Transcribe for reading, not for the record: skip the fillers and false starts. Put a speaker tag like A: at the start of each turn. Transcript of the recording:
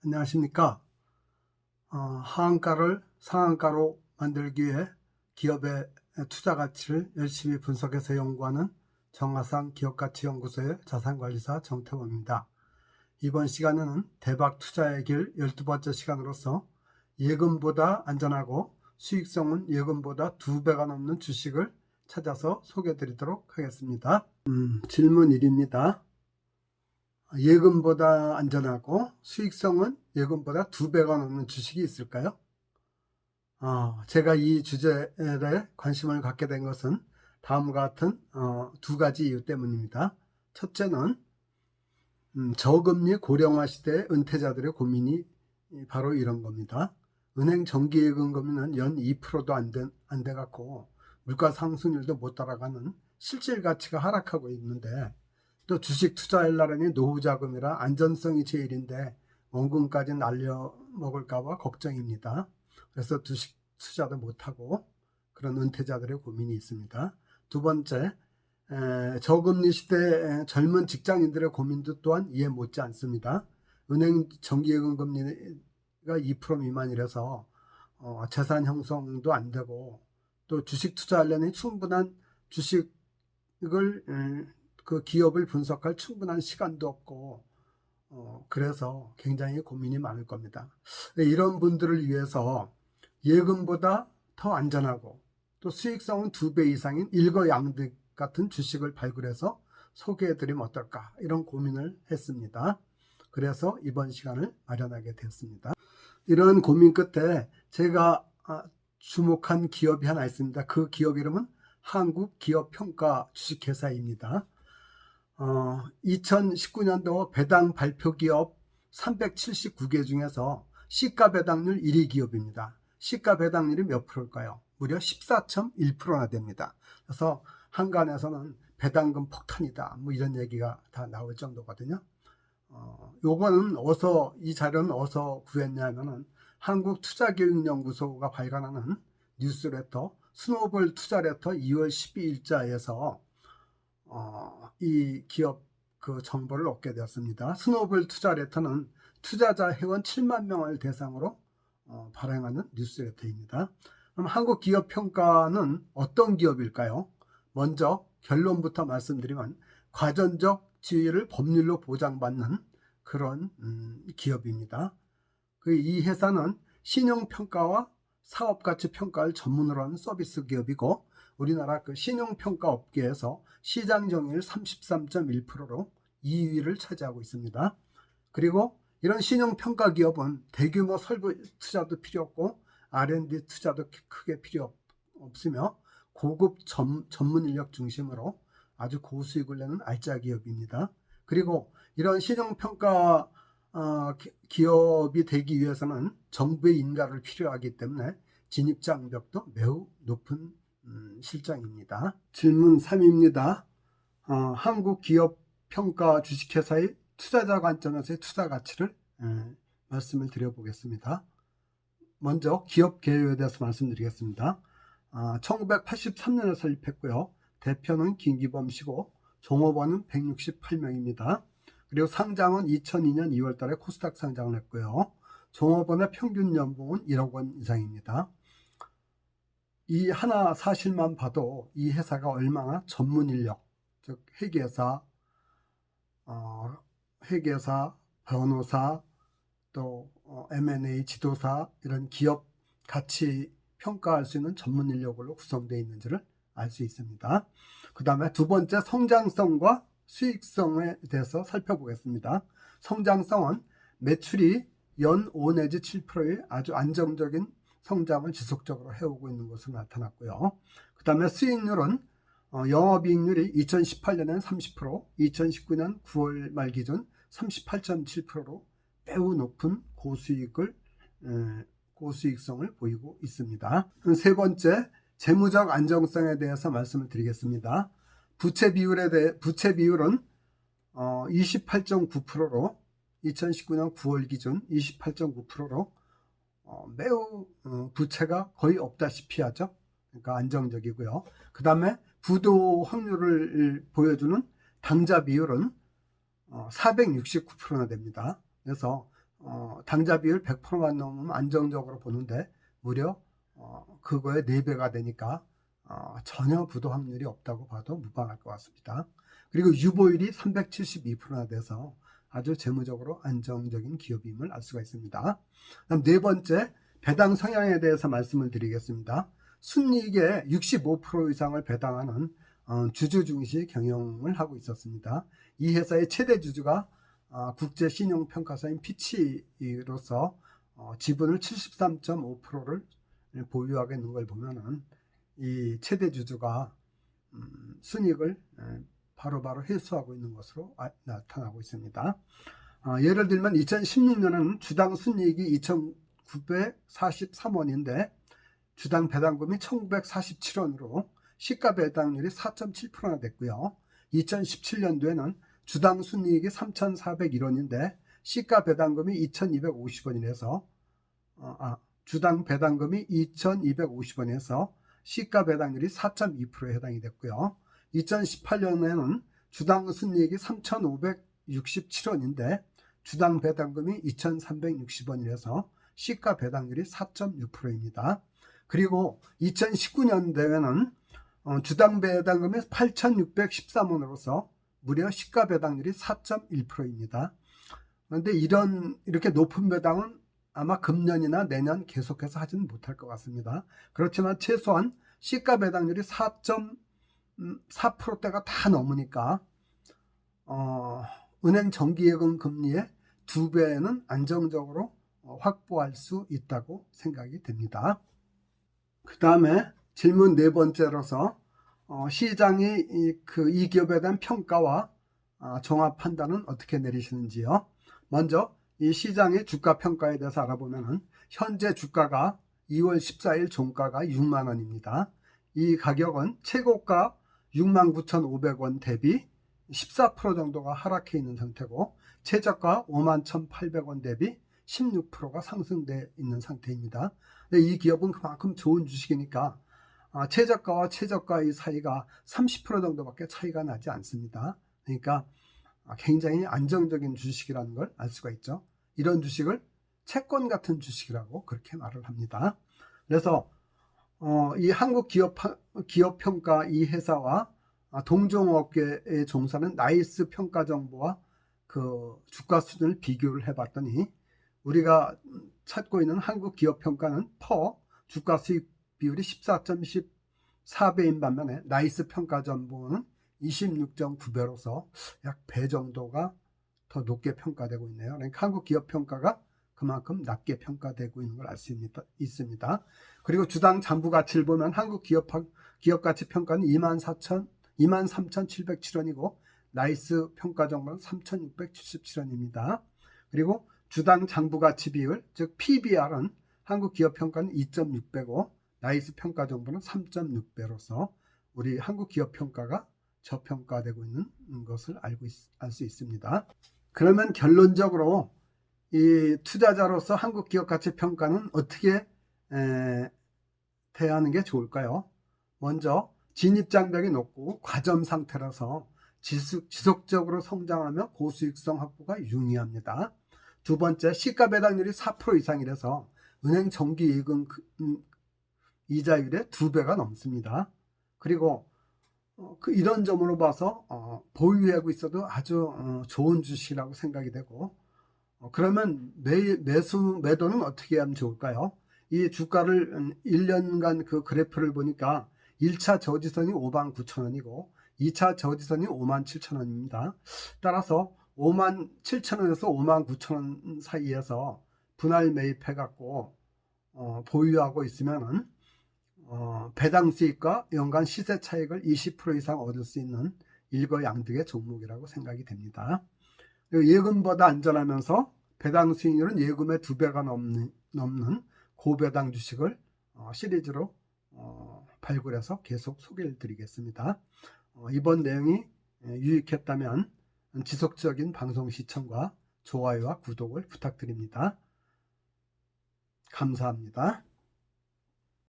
A: 안녕하십니까. 하한가를 상한가로 만들기 위해 기업의 투자 가치를 열심히 분석해서 연구하는 정하상 기업가치연구소의 자산관리사 정태범입니다. 이번 시간에는 대박 투자의 길 12번째 시간으로서 예금보다 안전하고 수익성은 예금보다 2배가 넘는 주식을 찾아서 소개해 드리도록 하겠습니다. 질문 1입니다. 예금보다 안전하고 수익성은 예금보다 2배가 넘는 주식이 있을까요? 제가 이 주제에 관심을 갖게 된 것은 다음과 같은 두 가지 이유 때문입니다. 첫째는 저금리 고령화 시대의 은퇴자들의 고민이 바로 이런 겁니다. 은행 정기예금 금리는 연 2%도 안 돼 갖고 물가 상승률도 못 따라가는 실질 가치가 하락하고 있는데, 또 주식 투자하려니 노후 자금이라 안전성이 제일인데 원금까지 날려먹을까 봐 걱정입니다. 그래서 주식 투자도 못하고 그런 은퇴자들의 고민이 있습니다. 두 번째, 저금리 시대 젊은 직장인들의 고민도 또한 이해 못지 않습니다. 은행 정기예금 금리가 2% 미만이라서 재산 형성도 안 되고, 또 주식 투자하려니 충분한 주식을 그 기업을 분석할 충분한 시간도 없고, 그래서 굉장히 고민이 많을 겁니다. 이런 분들을 위해서 예금보다 더 안전하고 또 수익성은 2배 이상인 일거양득 같은 주식을 발굴해서 소개해드리면 어떨까, 이런 고민을 했습니다. 그래서 이번 시간을 마련하게 됐습니다. 이런 고민 끝에 제가 주목한 기업이 하나 있습니다. 그 기업 이름은 한국기업평가 주식회사입니다. 2019년도 배당 발표 기업 379개 중에서 시가 배당률 1위 기업입니다. 시가 배당률이 몇 프로일까요? 무려 14.1%나 됩니다. 그래서 한간에서는 배당금 폭탄이다, 뭐 이런 얘기가 다 나올 정도거든요. 요거는 이 자료는 어디서 구했냐면은 한국투자교육연구소가 발간하는 뉴스레터 스노우볼 투자레터 2월 12일자에서 이 기업 그 정보를 얻게 되었습니다. 스노우볼 투자레터는 투자자 회원 7만 명을 대상으로 발행하는 뉴스레터입니다. 그럼 한국기업평가는 어떤 기업일까요? 먼저 결론부터 말씀드리면 과전적 지위를 법률로 보장받는 그런 기업입니다. 이 회사는 신용평가와 사업가치평가를 전문으로 하는 서비스 기업이고, 우리나라 그 신용평가 업계에서 시장 점유율 33.1%로 2위를 차지하고 있습니다. 그리고 이런 신용평가 기업은 대규모 설부 투자도 필요 없고 R&D 투자도 크게 필요 없으며 고급 전문 인력 중심으로 아주 고수익을 내는 알짜 기업입니다. 그리고 이런 신용평가 기업이 되기 위해서는 정부의 인가를 필요하기 때문에 진입장벽도 매우 높은 실정입니다. 질문 3입니다. 한국기업평가 주식회사의 투자자 관점에서의 투자 가치를 말씀을 드려보겠습니다. 먼저 기업 개요에 대해서 말씀드리겠습니다. 1983년에 설립했고요. 대표는 김기범 씨고 종업원은 168명입니다. 그리고 상장은 2002년 2월 달에 코스닥 상장을 했고요. 종업원의 평균 연봉은 1억 원 이상입니다. 이 하나 사실만 봐도 이 회사가 얼마나 전문 인력, 즉 회계사, 변호사, 또 M&A 지도사, 이런 기업 가치 평가할 수 있는 전문 인력으로 구성되어 있는지를 알 수 있습니다. 그 다음에 두 번째, 성장성과 수익성에 대해서 살펴보겠습니다. 성장성은 매출이 연 5 내지 7%의 아주 안정적인 성장을 지속적으로 해오고 있는 것으로 나타났고요. 그 다음에 수익률은 영업이익률이 2018년에는 30%, 2019년 9월 말 기준 38.7%로 매우 높은 고수익성을 보이고 있습니다. 세 번째, 재무적 안정성에 대해서 말씀을 드리겠습니다. 부채 비율은 28.9%로 2019년 9월 기준 28.9%로 매우 부채가 거의 없다시피 하죠. 그러니까 안정적이고요. 그 다음에 부도 확률을 보여주는 당좌 비율은 469%나 됩니다. 그래서 당좌 비율 100%만 넘으면 안정적으로 보는데 무려 그거의 4배가 되니까 전혀 부도 확률이 없다고 봐도 무방할 것 같습니다. 그리고 유보율이 372%나 돼서 아주 재무적으로 안정적인 기업임을 알 수가 있습니다. 그다음 네 번째, 배당 성향에 대해서 말씀을 드리겠습니다. 순이익의 65% 이상을 배당하는 주주 중시 경영을 하고 있었습니다. 이 회사의 최대 주주가 국제 신용평가사인 피치로서 지분을 73.5%를 보유하고 있는 걸 보면은 이 최대 주주가 순이익을 바로바로 회수하고 있는 것으로 나타나고 있습니다. 예를 들면 2016년에는 주당 순이익이 2,943원인데 주당 배당금이 1,947원으로 시가 배당률이 4.7%나 됐고요. 2017년도에는 주당 순이익이 3,401원인데 시가 배당금이 2,250원이라서 주당 배당금이 2,250원에서 시가 배당률이 4.2%에 해당이 됐고요. 2018년에는 주당 순이익이 3,567원인데 주당 배당금이 2,360원이라서 시가 배당률이 4.6%입니다. 그리고 2019년도에는 주당 배당금이 8,613원으로서 무려 시가 배당률이 4.1%입니다. 그런데 이렇게 높은 배당은 아마 금년이나 내년 계속해서 하지는 못할 것 같습니다. 그렇지만 최소한 시가 배당률이 4.4%대가 다 넘으니까 은행 정기예금 금리의 2배는 안정적으로 확보할 수 있다고 생각이 됩니다. 그 다음에 질문 네 번째로서 시장이 이 기업에 대한 평가와 종합 판단은 어떻게 내리시는지요? 먼저 이 시장의 주가 평가에 대해서 알아보면 현재 주가가 2월 14일 종가가 6만 원입니다. 이 가격은 최고가 69,500원 대비 14% 정도가 하락해 있는 상태고 최저가 51,800원 대비 16%가 상승되어 있는 상태입니다. 이 기업은 그만큼 좋은 주식이니까 최저가와 최저가의 사이가 30% 정도밖에 차이가 나지 않습니다. 그러니까 굉장히 안정적인 주식이라는 걸 알 수가 있죠. 이런 주식을 채권 같은 주식이라고 그렇게 말을 합니다. 그래서 이 한국 기업 평가 이 회사와 동종업계에 종사하는 나이스 평가 정보와 그 주가 수준을 비교를 해봤더니 우리가 찾고 있는 한국 기업 평가는 퍼 주가 수익 비율이 14.14배인 반면에 나이스 평가 정보는 26.9배로서 약 배 정도가 더 높게 평가되고 있네요. 그러니까 한국 기업 평가가 그만큼 낮게 평가되고 있는 걸 알 수 있습니다. 그리고 주당 잠부 가치를 보면 한국 기업 가치 평가는 23,707원이고 나이스 평가 정보는 3,677원입니다. 그리고 주당 장부 가치 비율, 즉 PBR은 한국 기업 평가는 2.6배고 나이스 평가 정보는 3.6배로서 우리 한국 기업 평가가 저평가되고 있는 것을 알 수 있습니다. 그러면 결론적으로 이 투자자로서 한국 기업 가치 평가는 어떻게 대하는 게 좋을까요? 먼저 진입장벽이 높고 과점 상태라서 지속적으로 성장하며 고수익성 확보가 용이합니다. 두 번째, 시가 배당률이 4% 이상이라서 은행 정기예금 이자율의 2배가 넘습니다. 그리고 이런 점으로 봐서 보유하고 있어도 아주 좋은 주식이라고 생각이 되고 그러면 매도는 어떻게 하면 좋을까요? 이 주가를 1년간 그 그래프를 보니까 1차 저지선이 59,000원이고 2차 저지선이 57,000원입니다. 따라서 57,000원에서 59,000원 사이에서 분할 매입해 갖고 보유하고 있으면은 배당 수익과 연간 시세 차익을 20% 이상 얻을 수 있는 일거양득의 종목이라고 생각이 됩니다. 예금보다 안전하면서 배당 수익률은 예금의 2배가 넘는 고배당 주식을 시리즈로 발굴해서 계속 소개를 드리겠습니다. 이번 내용이 유익했다면 지속적인 방송 시청과 좋아요와 구독을 부탁드립니다. 감사합니다.